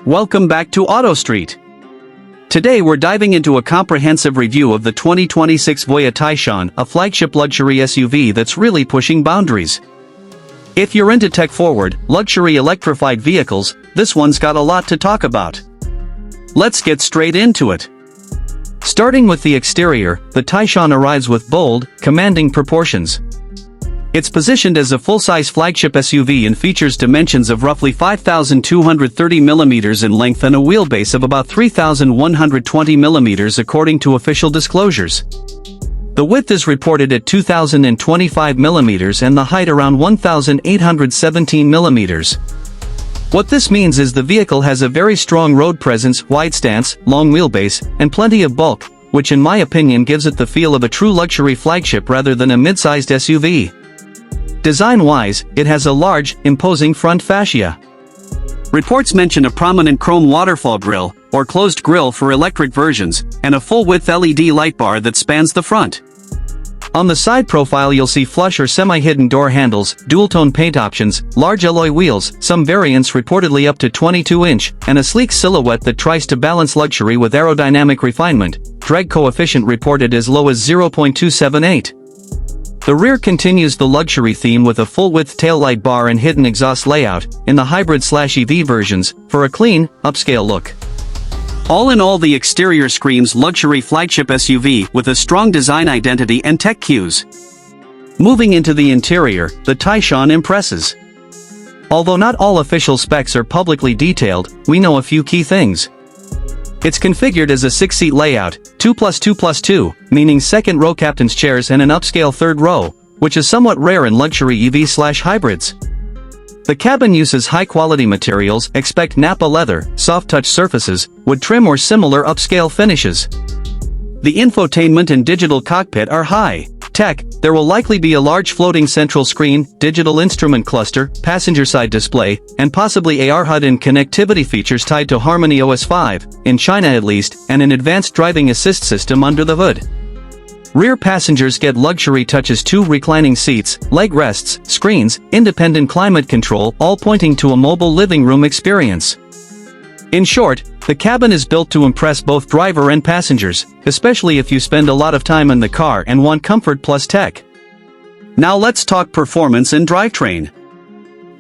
Welcome back to Auto Street. Today we're diving into a comprehensive review of the 2026 Voyah Taishan, a flagship luxury SUV that's really pushing boundaries. If you're into tech-forward, luxury electrified vehicles, this one's got a lot to talk about. Let's get straight into it. Starting with the exterior, the Taishan arrives with bold, commanding proportions. It's positioned as a full-size flagship SUV and features dimensions of roughly 5,230 mm in length and a wheelbase of about 3,120 mm according to official disclosures. The width is reported at 2,025 mm and the height around 1,817 mm. What this means is the vehicle has a very strong road presence, wide stance, long wheelbase, and plenty of bulk, which in my opinion gives it the feel of a true luxury flagship rather than a mid-sized SUV. Design-wise, it has a large, imposing front fascia. Reports mention a prominent chrome waterfall grille, or closed grille for electric versions, and a full-width LED light bar that spans the front. On the side profile you'll see flush or semi-hidden door handles, dual-tone paint options, large alloy wheels, some variants reportedly up to 22-inch, and a sleek silhouette that tries to balance luxury with aerodynamic refinement, drag coefficient reported as low as 0.278. The rear continues the luxury theme with a full-width taillight bar and hidden exhaust layout, in the hybrid/EV versions, for a clean, upscale look. All in all, the exterior screams luxury flagship SUV with a strong design identity and tech cues. Moving into the interior, the Taishan impresses. Although not all official specs are publicly detailed, we know a few key things. It's configured as a 6-seat layout, 2+2+2, meaning second-row captain's chairs and an upscale third row, which is somewhat rare in luxury EV/hybrids. The cabin uses high-quality materials, expect Nappa leather, soft-touch surfaces, wood trim or similar upscale finishes. The infotainment and digital cockpit are high-tech. There will likely be a large floating central screen, digital instrument cluster, passenger-side display, and possibly AR HUD and connectivity features tied to Harmony OS 5, in China at least, and an advanced driving assist system under the hood. Rear passengers get luxury touches: 2 reclining seats, leg rests, screens, independent climate control, all pointing to a mobile living room experience. In short, the cabin is built to impress both driver and passengers, especially if you spend a lot of time in the car and want comfort plus tech. Now let's talk performance and drivetrain.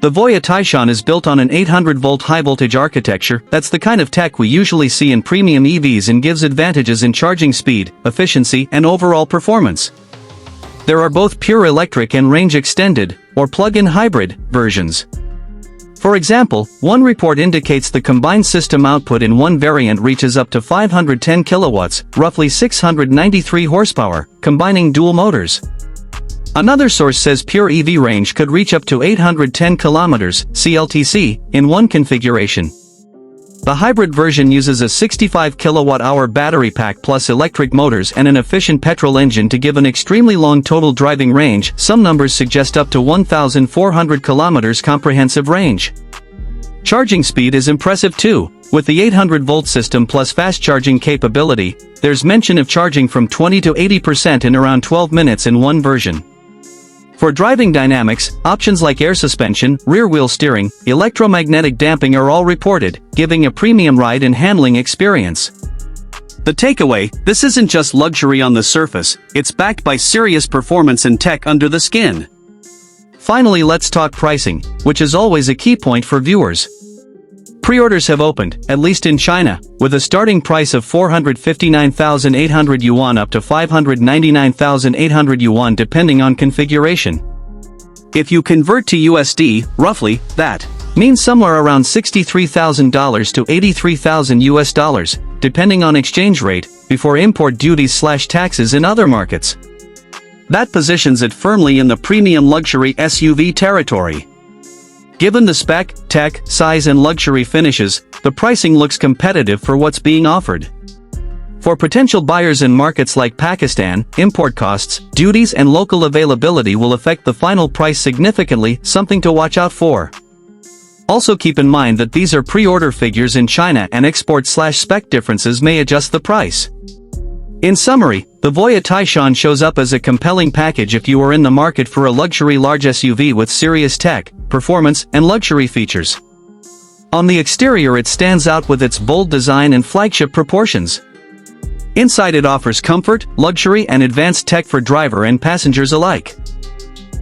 The Voyah Taishan is built on an 800-volt high-voltage architecture. That's the kind of tech we usually see in premium EVs and gives advantages in charging speed, efficiency, and overall performance. There are both pure electric and range extended, or plug-in hybrid, versions. For example, one report indicates the combined system output in one variant reaches up to 510 kilowatts, roughly 693 horsepower, combining dual motors. Another source says pure EV range could reach up to 810 kilometers, CLTC, in one configuration. The hybrid version uses a 65 kilowatt-hour battery pack plus electric motors and an efficient petrol engine to give an extremely long total driving range. Some numbers suggest up to 1,400 kilometers comprehensive range. Charging speed is impressive too. With the 800-volt system plus fast charging capability, there's mention of charging from 20 to 80% in around 12 minutes in one version. For driving dynamics, options like air suspension, rear-wheel steering, electromagnetic damping are all reported, giving a premium ride and handling experience. The takeaway: this isn't just luxury on the surface, it's backed by serious performance and tech under the skin. Finally, let's talk pricing, which is always a key point for viewers. Pre-orders have opened, at least in China, with a starting price of 459,800 yuan up to 599,800 yuan depending on configuration. If you convert to USD, roughly, that means somewhere around $63,000 to $83,000 US, depending on exchange rate, before import duties/taxes in other markets. That positions it firmly in the premium luxury SUV territory. Given the spec, tech, size and luxury finishes, the pricing looks competitive for what's being offered. For potential buyers in markets like Pakistan, import costs, duties and local availability will affect the final price significantly, something to watch out for. Also keep in mind that these are pre-order figures in China and export/spec differences may adjust the price. In summary, the Voyah Taishan shows up as a compelling package if you are in the market for a luxury large SUV with serious tech, performance, and luxury features. On the exterior it stands out with its bold design and flagship proportions. Inside it offers comfort, luxury and advanced tech for driver and passengers alike.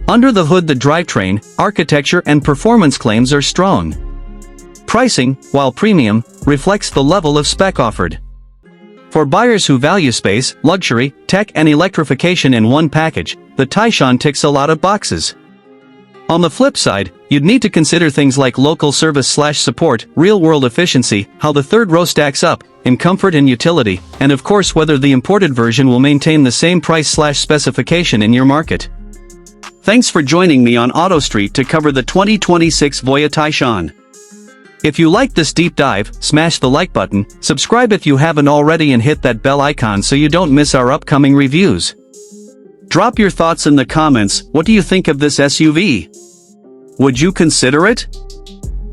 Under the hood the drivetrain, architecture and performance claims are strong. Pricing, while premium, reflects the level of spec offered. For buyers who value space, luxury, tech and electrification in one package, the Taishan ticks a lot of boxes. On the flip side, you'd need to consider things like local service/support, real-world efficiency, how the third row stacks up, in comfort and utility, and of course whether the imported version will maintain the same price/specification in your market. Thanks for joining me on Auto Street to cover the 2026 Voyah Taishan. If you liked this deep dive, smash the like button, subscribe if you haven't already and hit that bell icon so you don't miss our upcoming reviews. Drop your thoughts in the comments. What do you think of this SUV? Would you consider it?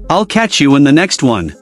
I'll catch you in the next one.